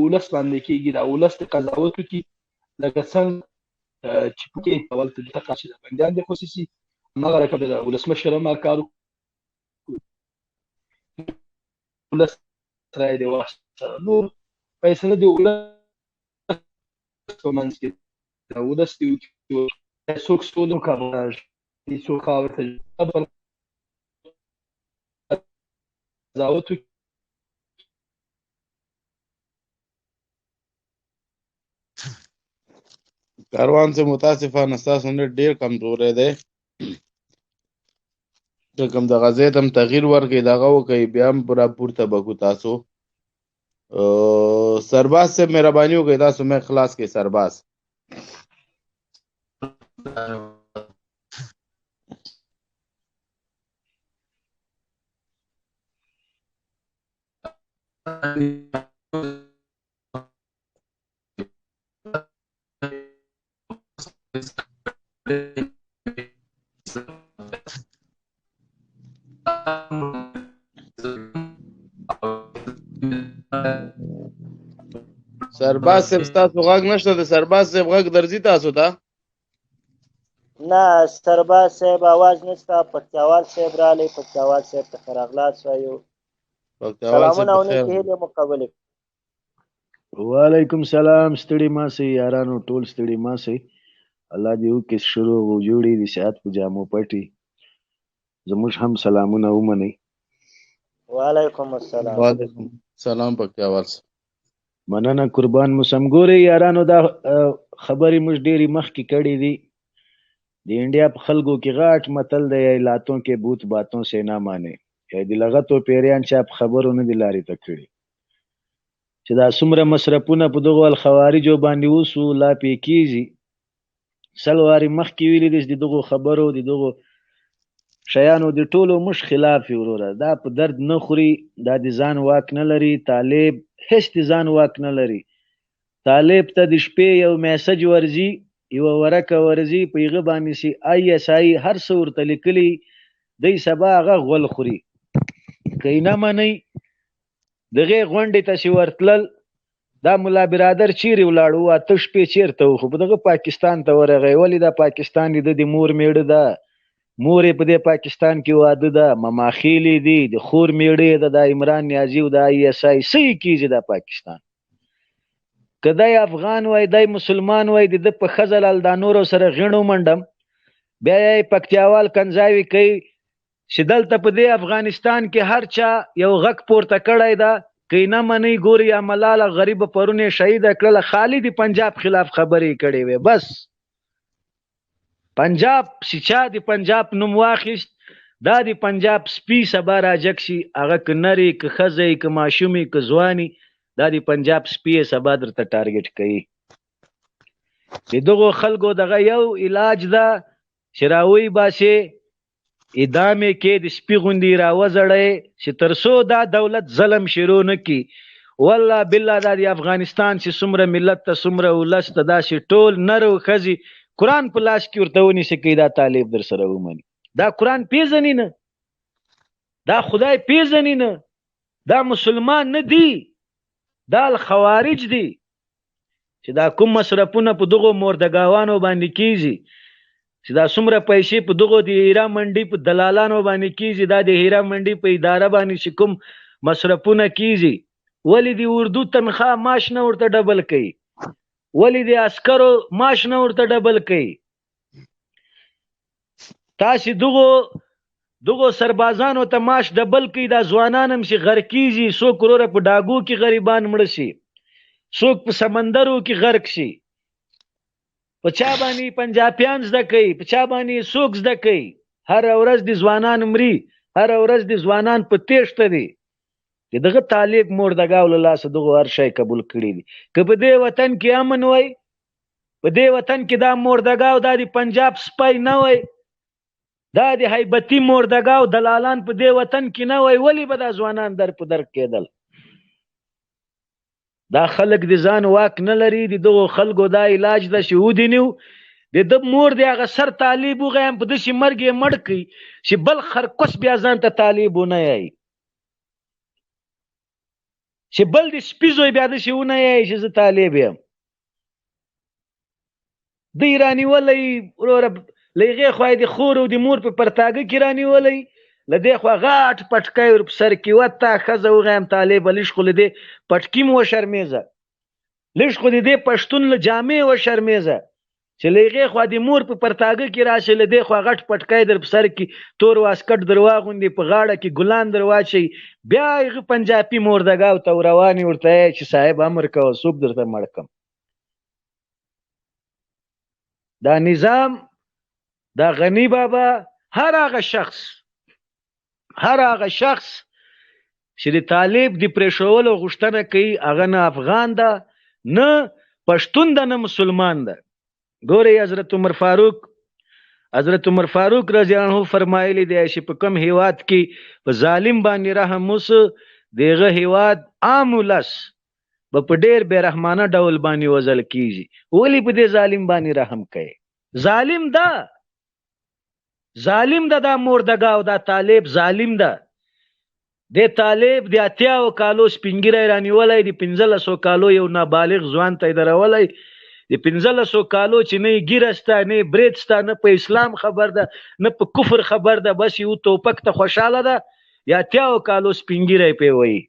ولس باندې کېږي دا ولس د قضاوت وکړي لکه څنګه چې پکې اول ته دغه چې د بندیان د خصوصي هغه رقم د ولسمشر هم کار ولس سره دی واسطه نور فیصله دی ولس په منځ کې دا ولس دی څوک ستونو کاوه څوک کاوه قضاوت کاروان سے متاسفانه ستاسو نت ډیر کمزوری دی که کوم د غزې ته هم تغییر ورکړي دغه وکړي بیا هم پوره پورته به کړو تاسو سرباز صاحب مهرباني وکړئ تاسو مې خلاص کړئ سرباز سرباز صاحب ستاسو غږ نشته د سرباز صاحب غږ درځي تاسو ته نه سرباز صاحب आवाज نشته پکتیاوال صاحب رالی پکتیاوال صاحب ته ښه راغلاست وایو سلامونه او نیکې هیلې مو قبولې وعلیکم سلام ستړي ما سي یارانو ټول ستړي ما سي الله دې وکړي شروع وجوړي د صحت په جامو پټي زموږ هم سلامونه ومنئ وعلیکم السلام وعلیکم السلام پکتیاوال مننه قربان مو سمګوري یارانو دا خبرې موږ ډېرې مخکې کړې دي د انډیا په خلکو کې غاټ متل دی لاتوں کې بوت باتوں سے نه مانې یا د لغتو پیریان چا په خبرو نه دي لارې ته کړي چې دا څومره مصرفونه په دغو الخواریجو باندې اوسو لا پې کېږي سل وارې مخکې ویلي دي چې د دغو خبرو د دغو شیانو د ټولو موږ خلاف یو وروره دا په درد نه خوري دا د ځان واک نه لري طالب هیڅ د ځان واک نه لري طالب ته د شپې یو میسج ورځي یوه ورکه ورځي په هغه باندې چې آی اس آی هر څه ورته لیکلي دی سبا هغه غول خوري که یې نه منئ دغې غونډې ته چې ورتلل دا ملا برادر چیرې ولاړ و اته شپې چیرته و خو په دغه پاکستان ته ورغی ولې دا پاکستان د د مور میړه ده مور یې په دې پاکستان کې واده ده مماخیلې دي د خور میړه ده د عمران نیازي او د آی اس آی څه یې کېږي دا پاکستان که دی افغان وای دی مسلمان وای د ده په ښځه لال دا نورو سره غیڼو منډم بیا یې پکتیاوال کنځاوي کوي چې دلته په دې افغانستان کې هر چا یو غږ پورته کړی ده که یې نه منئ ګوري یا ملاله غریبه پرون یې شهیده کړله خالي د پنجاب خلاف خبرې کړې وې بس پنجاب چې چا د پنجاب نوم واخیست دا د پنجاب سپي سبا راجګ شي هغه که نري که ښځی که ماشومې که ځواني دا د پنجاب سپي یې سبا درته ټارګېټ کوي د دغو خلکو دغه یو علاج ده چې راوی باسې ادامې کې د سپي غوندې راوځړی چې تر څو دا دولت ظلم شروع نه کړي والله بالله دا د افغانستان چې څومره ملت ته څومره ولس ته داسې ټول نر او ښځې قرآن په لاس کې ورته ونیسي کوي دا طالب در سره ومني دا قرآن پیژني نه دا خدای پیژني نه دا مسلمان نه دی دا الخواریج دی چې دا کوم مصرفونه په دغو موردګاوانو باندې کیږي چې دا څومره پیسې په دغو د هیرا منډي په دلالانو باندې کیږي دا د هیرا منډي په اداره باندې چې کوم مصرفونه کیږي ولې د اردو تنخواه معاش نه ورته ډبل کوي ولې د عسکرو معاش نه ورته ډبل کوي تاسې دغو سربازانو ته معاش ډبل کوي دا ځوانان هم چې غرق کیږي څوک وروره په ډاګو کې غریبان مړه شي څوک په سمندرو کې غرق شي په چا باندې پنجابیان زده کوي په چا باندې څوک زده کوي هره ورځ د ځوانان مري هره ورځ د ځوانان په تیښته دي چې دغه طالب موردګاو له لاسه دغو هر شی قبول کړي دي که په دې وطن کې امن وای په دې وطن کې دا موردګاو دا د پنجاب سپی نه وای دا د هیبتي موردګاو دلالان په دې وطن کې نه وای ولې به دا ځوانان در په در کېدل دا خلک د ځان واک نه لري د دغو خلکو دا علاج ده چې ودینیو د ده مور د هغه سر طالب وغیم په داسې مرګ یې مړ کړي چې بل خرکس بیا ځان ته طالب ونه یایي چې بل د سپیزوی بیا داسې ونه یې چې زه طالب یم دی رانیولی وروره له هغې خوا د خور او د مور په پرتاګه کې رانیولی له دې خوا غاټ پټکی ور په سر کې وته ښځه وغیم طالبه لږ خو له دې پټکي م وشرمېږه لږ خو د دې پښتون له جامې وشرمېږه چې له هغې خوا د مور په پرتاګه کې راشي له دې خوا غټ پټکی در په سر کې تور واسکټ در واغوندې په غاړه کې ګلان در واچوي بیا هغه پنجابي موردګاو ته روانې ورته چې صاحب امر کوه څوک درته مړ کړم دا نظام دا غنی بابا هر هغه شخص چې د طالب د پرېښولو غوښتنه کوي هغه نه افغان ده نه پښتون ده نه مسلمان ده ګورئ حضرت عمر فاروق رضی الله عنه فرمایلی دی چې په کوم هیواد کې په ظالم باندې رحم وسو دغه هیواد عام ولس په ډېر بې رحمانه ډول باندې وژل کیږي ولې په دې ظالم باندې رحم کوي ظالم ده دا موردګاو دا طالب ظالم ده د طالب د 80 کالو سپینګیری رانیولی د 1500 کالو یو نابالغ ځوان ته یې درولی د 1500 کالو چې نه یې ګیره سته نه یې برید سته نه په اسلام خبر ده نه په کفر خبر ده بس یو توپک ته خوشحاله ده یا 80 کالو سپینګیری پې وایي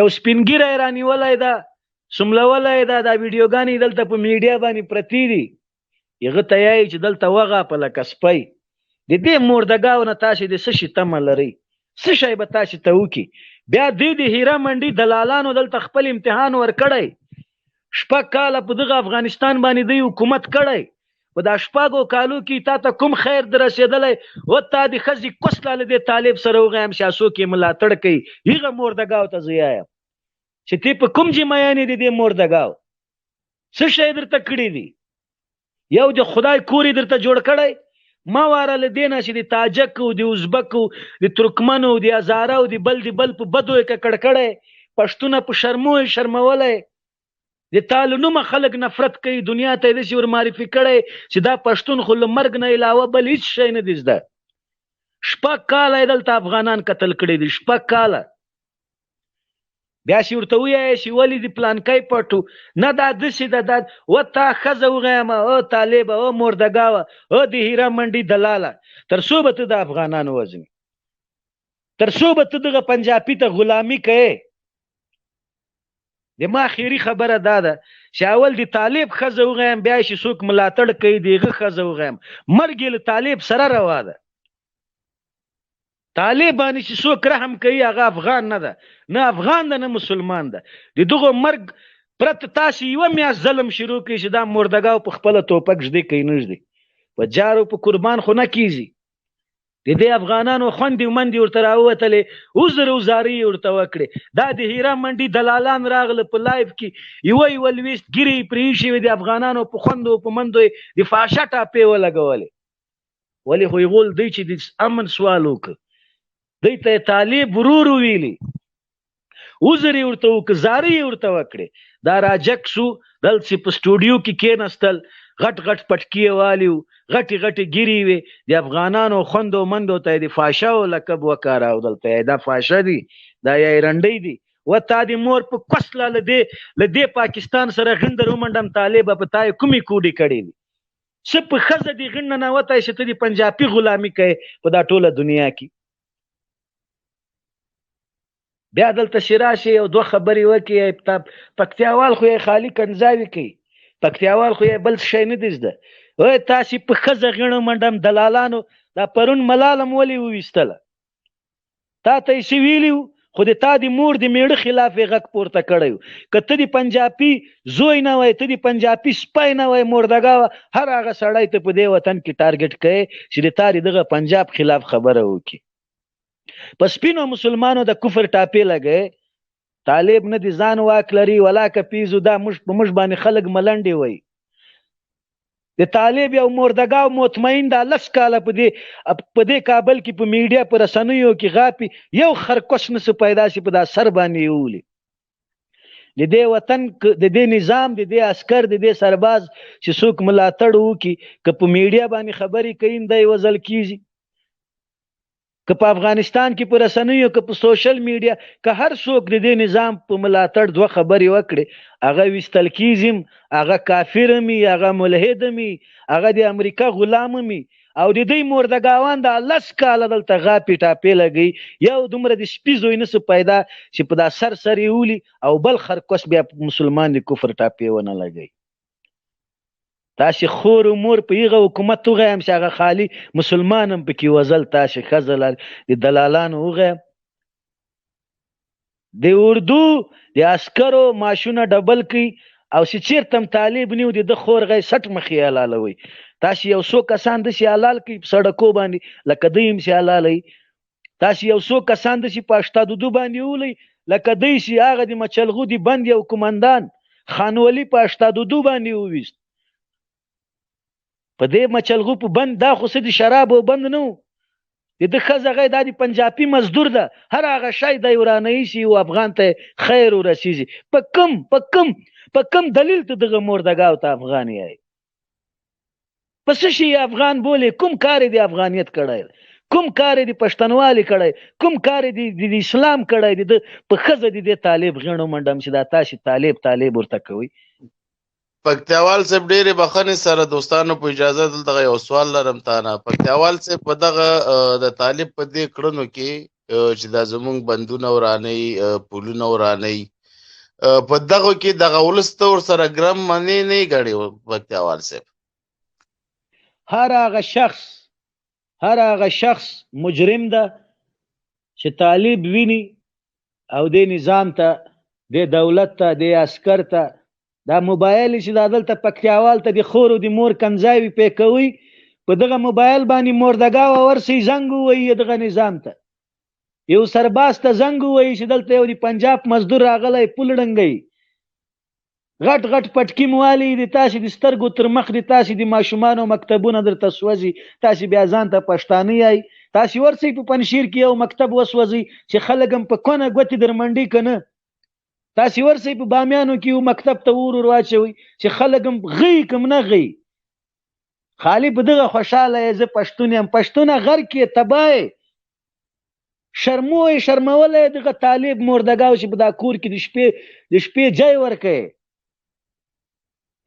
یو سپینګیری رانیولی ده سملولی ده دا ویډیوګانې دلته په میډیا باندې پرتې دي هغه ته یایي چې دلته وغاپه لکه سپی د دې موردګاو نه تاسې د څه شي تمه لرئ څه شی به تاسې ته وکړي بیا دې د هیره منډي دلالانو دلته خپل امتحان ورکړی 6 کاله په دغه افغانستان باندې دوی حکومت کړی په دا 6 کالو کې تا ته کوم خیر در رسېدلی و تا د ښځې کوسله له دې طالب سره وغیم چې څوک یې ملاتړ کوي هغه موردګاو ته زه یایم چې تی په کوم جمعیانې د دې موردګاو څه شی درته کړي دي یو د خدای کور یې درته جوړ کړی ما واره له دې نه چې د تاجک او د ازبک او د ترکمن او د هزاره او د بل په بدو یې ککړ کړی پښتونه په شرمو یې شرمولی د تالو نومه خلک نفرت کوي دنیا ته یې داسې ور معرفي کړی چې دا پښتون خو له مرګ نه علاوه بل هېڅ شی نه دي زده 6 کاله یې دلته افغانان قتل کړي دي 6 کاله بیا چې ورته ووایې چې ولې د پلانکی پټو نه دا داسې ده دا و تا ښځه وغیمه او طالبه او موردګاوه او د هیره منډي دلاله تر څو به ته د افغانانو وژنې تر څو به ته دغه پنجابي ته غلامي کوې د ما خیري خبره دا ده چې اول د طالب ښځه وغیم بیا چې څوک ملاتړ کوي د هغه ښځه وغیم مرګ یې له طالب سره روا ده طالب باندې چې څوک رحم کوي هغه افغان نه ده نه افغان ده نه مسلمان ده د دغو مرګ پرته تاسې یوه میاشت ظلم شروع کړي چې دا موردګاو په خپله توپک ږدي کوي نه ږدي په جارو په قربان خو نه کیږي د دې افغانانو خوندې ومندې ورته راووتلې عذر او زارۍ یې ورته وکړې دا د هیره منډي دلالان راغله په لایف کې یوه لویست ګیرې یې پرې ایښې وې د افغانانو په خوندو په مندو یې د فاشه ټاپې ولګولې ولې خو یې غول دی چې د امن سوال وکړه دی ته طالب ورور ویلي عذر یې ورته وکړه زارۍ یې ورته وکړې دا راجک شو دلته په سټوډیو کې کېناستل غټ پټکي یې والیو غټې ګیرې وې د افغانانو خوندو مندو ته یې د فاشه او لقب وکاراو دلته یې دا فاشه دي دا یې رنډۍ دي و تا د مور په کوسله له دې پاکستان سره غندر ومنډم طالبه په تا یې کومې کوډې کړې دي څه په ښځه د غڼ نه نوتی چې ته د پنجابي غلامي کوې په دا ټوله دنیا کې بیا دلته چې راشي یو 2 خبرې وکړي پکتیاوال خو یې خالي کنځاوي کوي پکتیاوال خو یې بل شی نه دی زده وای تاسې په ښځه غڼه منډم دلالانو دا پرون ملالم ولې وویستله تا ته یې څه ویلي خو د تا د مور د میړه خلاف یې غږ پورته کړی و که ته د پنجابي زوی نه وای ته د پنجابي سپی نه وای موردګاوه هر هغه سړی ته په دې وطن کې ټارګټ کوې چې د تا دغه پنجاب خلاف خبره وکړي په سپینو مسلمانو د کفر ټاپې لګئ طالب نه د ځان واک لري ولا که پیزو دا په موږ باندې خلک ملنډې وایي د طالب یو موردګاو مطمئن دا 10 کاله په دې کابل کې په میډیا په رسنیو کې غاپي یو خرکوش نسو پیدا شي په دا سر باندې یولي د دې وطن د دې نظام د دې عسکر د دې سرباز چې څوک ملاتړ وکړي که په میډیا باندې خبرې کوي دی وزل کیږي که په افغانستان کې په رسنیو که په سوشل میډیا که هر څوک د دې نظام په ملاتړ دوه خبرې وکړي هغه ویستل کیږي هغه کافر می هغه ملحد می هغه د امریکا غلام می او د دې مردګاوان د 10 کاله دلته غاپې ټاپې لګي یو دومره د سپي زوی نسو پیدا چې په دا سر یولي او بل خرکوس بیا مسلمان د کفر ټاپې ونه لګي تاسې خور و مور په هغه حکومت وغوایم چې هغه خالي مسلمان هم پکې وزل تاسې ښځه لري د دلالانو وغوایم د اردو د عسکرو ماشونه ډبل کوي او چې چېرته هم طالب نیو د ده خور غی سټ مخې حلالوي تاسې یو څو کسان داسې حلال کوي په سړکو باندې لکه دوی هم چې حلالوي تاسې یو څو کسان داسې په اشتادودو باندې ولئ لکه دوی چې هغه د مچلغو د بند یو قمندان خانولي په اشتادودو باندې وویست په دې مچلغو په بند دا خو څه د شراب او بند نه و د ده ښځه غی دا د پنجابي مزدور ده هر هغه شی دی ورانهیي شي او افغان ته خیر ورسیږي په کم دلیل ته دغه مردګاو ته افغان یې په څه شي افغان بولې کوم کار د افغانیت کړی کوم کار د پښتنوالي کړی کوم کار د اسلام کړی د په ښځه د دې طالب غېڼو منډم چې دا تاسې طالب ورته کوئ پکتیاوال صاحب ډېرې بخښنې سره دوستانو په اجازه دلته یو سوال لرم تانه پکتیاوال صاحب په دغه د طالب په دې کړنو کې چې دا زمونږ بندونه ورانوي پلونه ورانوي په دغه کې دغه ولس ته ورسره ګرم منې نه ګڼي پکتیاوال صاحب هر هغه شخص مجرم ده چې طالب ویني او د نظام ته د دولت ته د عسکر ته دا موبایل چې دا دلته پکتیاوال ته د خور او د مور کنځاوي پې کوي په دغه موبایل باندې مردګاوه ورسئ زنګ ووایي دغه نظام ته یو سرباز ته زنګ ووایي چې دلته یو د پنجاب مزدور راغلی پول ړنګوي غټ غټ پټکي موالي د تاسې د سترګو تر مخ د تاسې د ماشومانو مکتبونه درته سوځي تاسې بیا ځان ته پښتانه یایي تاسې ورسئ په پنجشیر کې یو مکتب وسوځئ چې خلک هم په کونه ګوتې در منډي که نه تاسې ورسئ په بامیانو کې یو مکتب ته ور واچوئ چې خلک هم غي کم نه غي خالي په دغه خوشحاله یې زه پښتون یم پښتونه غر کې تباه شرمولی دغه طالب مردګاو چې په دا کور کې د شپې جای ورکوي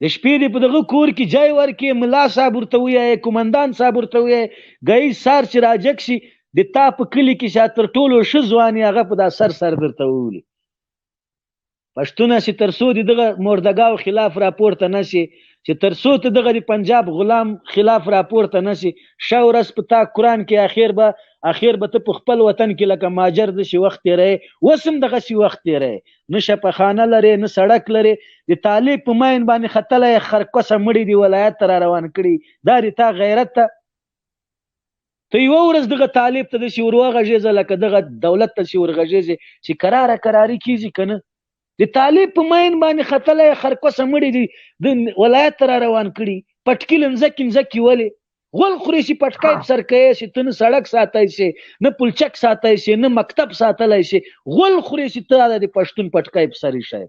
د شپې دې په دغه کور کې جای ورکوي ملا صاحب ورته ووایي قمندان صاحب ورته ووایي ګهیځ سار چې راجګ شي د تا په کلي کې چې تر ټولو ښه ځوان یې هغه په دا سر درته وولي پښتونه چې تر څو د دغه مردګاو خلاف راپورته نه شي چې تر څو ته دغه د پنجاب غلام خلاف راپورته نه شي ښه ورځ په تا قرآن کې اخر به ته په خپل وطن کې لکه ماجر داسې وخت تېروې اوس هم دغسې وخت تېروې نه شفاخانه لرې نه سړک لرې د طالب په ماین باندې ختلی خرکوسه مړي د ولایت ته را روان کړي دا د تا غیرت ته ته یوه ورځ دغه طالب ته داسې ور وغږېږه لکه دغه دولت ته چې ورغږېږې چې کراري کېږي که نه د طالب په ماین باندې ختلی خرکوسه مړي د ولایت ته را روان کړي پټکي له مځکې ولې غول خوري چې پټکی په سر کوی شي ته نه سړک ساتلی شي نه پلچک ساتلی شي نه مکتب ساتلی شي غول خوري چې ته د پښتون پټکی په سر شي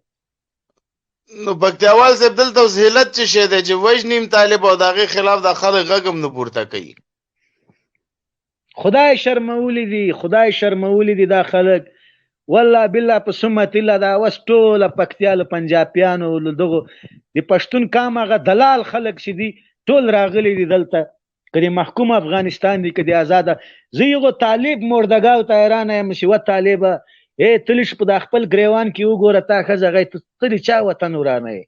نو پکتیاوال صاحب دلته اوس حیلت څه شی دی چې وژنیم طالب او د هغې خلاف دا خلک غږ هم نه پورته کوي خدای شرمولی دي دا خلک والله بالله په سمت الله دا اوس ټوله پکتیا له پنجابیانو له دغو د پښتون کام هغه دلال خلک چې دي ټول راغلي دي دلته که د محکوم افغانستان دي که د آزاده زه یغو طالب مردګاو ته حیرانه یم چې و طالبه ته لږ په دا خپل ګریوان کې وګوره تا ښځه غی ته د چا وطن ورانه یې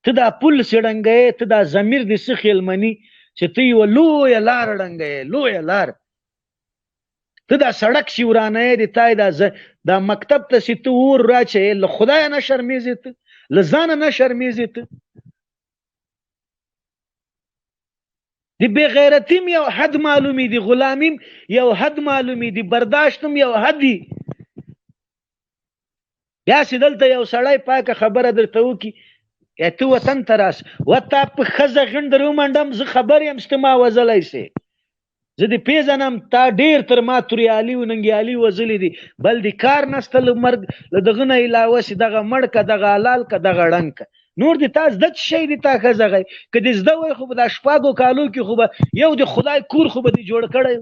ته دا پل څېړنګه ته دا ضمیر د څه خیلمني چې ته یوه لویه لار ړنګه لویه لار ته دا سړک چې ورانه یې د تا دا مکتب ته چې ته اور راچې له خدایه نه شرمېږې ته له ځانه نه شرمېږې ته د بېغیرتیم یو حد معلومي د غلامیم یو حد معلومي د برداشتم یو حد وي بیا چې دلته یو سړی پاکه خبره درته وکړي ته وطن ته راس و تا په ښځه غڼ در ومنډم زه خبر یم چې ته ما وژلی سې زه دې پېژنم تا ډېر تر ما توریالي و ننګیالي وژلي دي بل د کار نسته له مرګ له دغه نه علاوه چې دغه مړ که دغه حلال که دغه ړنګ که نور د تا زده څه شی دی تا ښځه غی که دې زده وی خو به دا شپږو کالو کې خو به یو د خدای کور خو به دې جوړ کړی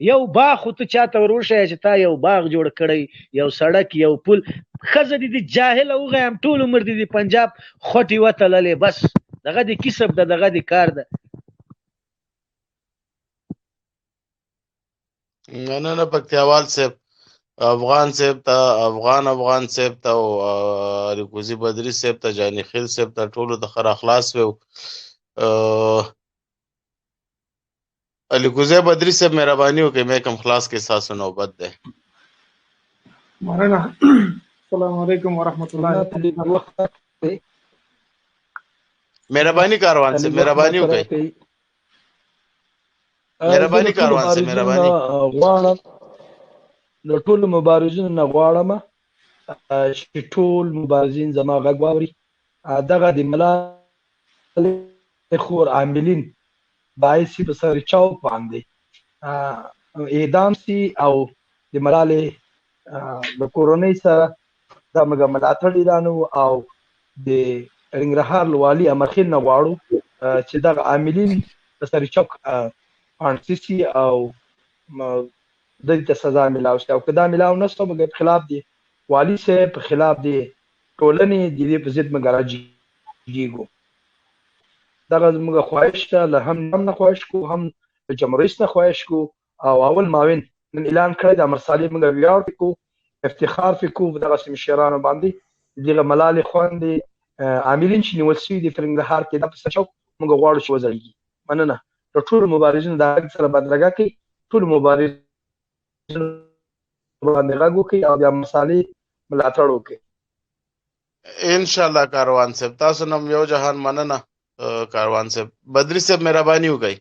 یو باغ خو ته چاته وروښیه چې تا یو باغ جوړ کړی، یو سړک، یو پل. ښځه دې دي جاهله وغوایم ټول عمر دې د پنجاب خوټې وتللې، بس دغه دې کسب ده، دغه دې کار ده. نه پکتیاوال صاحب، افغان صاحب ته، افغان صاحب ته او الکوزي بدري صاحب ته، جاني خیل صاحب ته، ټولو د خیر اخلاص وو. الکوزي بدري صاحب مهرباني وکړئ مې کوم خلاص کې ساسو نوبت ده. مولانا السلام علیکم ورحمۃ اللہ. مهرباني کاروان سے مهرباني وکړئ، مهرباني کاروان سے مهرباني. غواړم نو ټول مبارزین نه غواړم چې ټول مبارزین زما غږ واوري. دغه د ملا خور عاملین باعث په سر چاو باندې اعدام سي او د ملالې د کورونۍ سره دا موږ ملاتړ اعلانو او د ننګرهار والي امرخېل نه غواړو چې دغه عاملین په سر چوک پانسي سي او دوی ته سزا ملاو شي. او که دا ملاو نه شو موږ په خلاف دی والي صاحب په خلاف دی ټولنې د دې په ضد موږ راجېږو. دغه زموږ خواهش ده، له هم نه خواهش کو، هم د جمهوریت نه خواهش کو. او اول معاون نن اعلان کړی د امر صالح موږ ویاړ کو، افتخار فکو دغه مشرانو باندې دغه ملالې خوندې عاملین چې نیول شوي دي په ننګرهار کې دا په سر چوک موږ غواړو چې وځړېږي. مننه. د ټولو مبارزینو د غږ سره بدرګه کوي، ټولو مبارزینو باندې غږ وکړي او د امر صالح ملاتړ وکړي. ان شاء الله کاروان صاحب تاسو نم یو جهان مننه. کاروان صاحب بدری صاحب مهرباني وکړئ.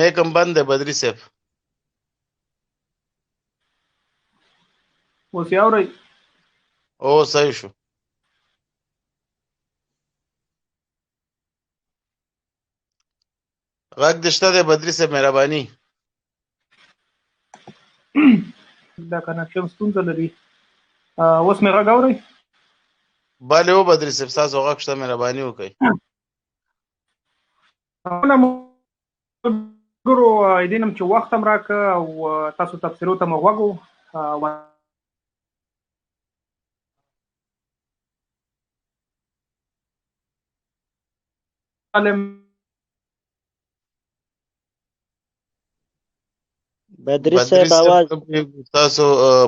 میکم بند ہے بدری صاحب. اوس یې اورئ؟ او صحیح شو. غږ دې شته دی بدری صاحب مهرباني. دا کنکشن ستونزه لري. اوس مې غږ اورئ؟ بله و بدری صاحب ستاسو غږ شته، مهرباني وکړئ. ګورو ایدینم چې وخت هم راکړه او تاسو تفسیرو ته مو غوږ وو. بدري صاحب आवाज تاسو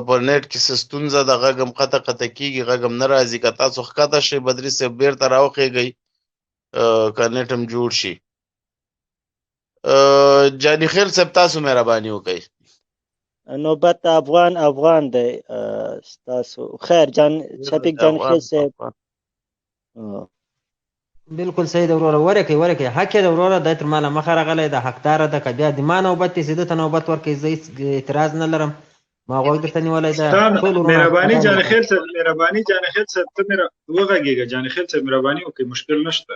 پر نیټ کې ستونزه د غږم قطع کیږي، غږم نه راځي. که تاسو ښکته شئ بدري صاحب بیرته راوخیږئ که نیټ هم جوړ شي. جاني خیل صاحب تاسو مهرباني وکړئ. نوبت افغان دی تاسو. خیر جان شفیق جان خیل صاحب بالکل صحیح ده وروره. ورکې حق یې ده وروره، دی تر ماله مخه راغلی ده، حقداره ده. که بیا د ما نوبت دی چې ده ته نوبت ورکوي زه هېڅ اعتراض نه لرم. ما غوږ درته نیولی ده. مهرباني جان خیل صاحب ته مې وغږېږه. جان خیل صاحب مهرباني وکړئ، مشکل نشته.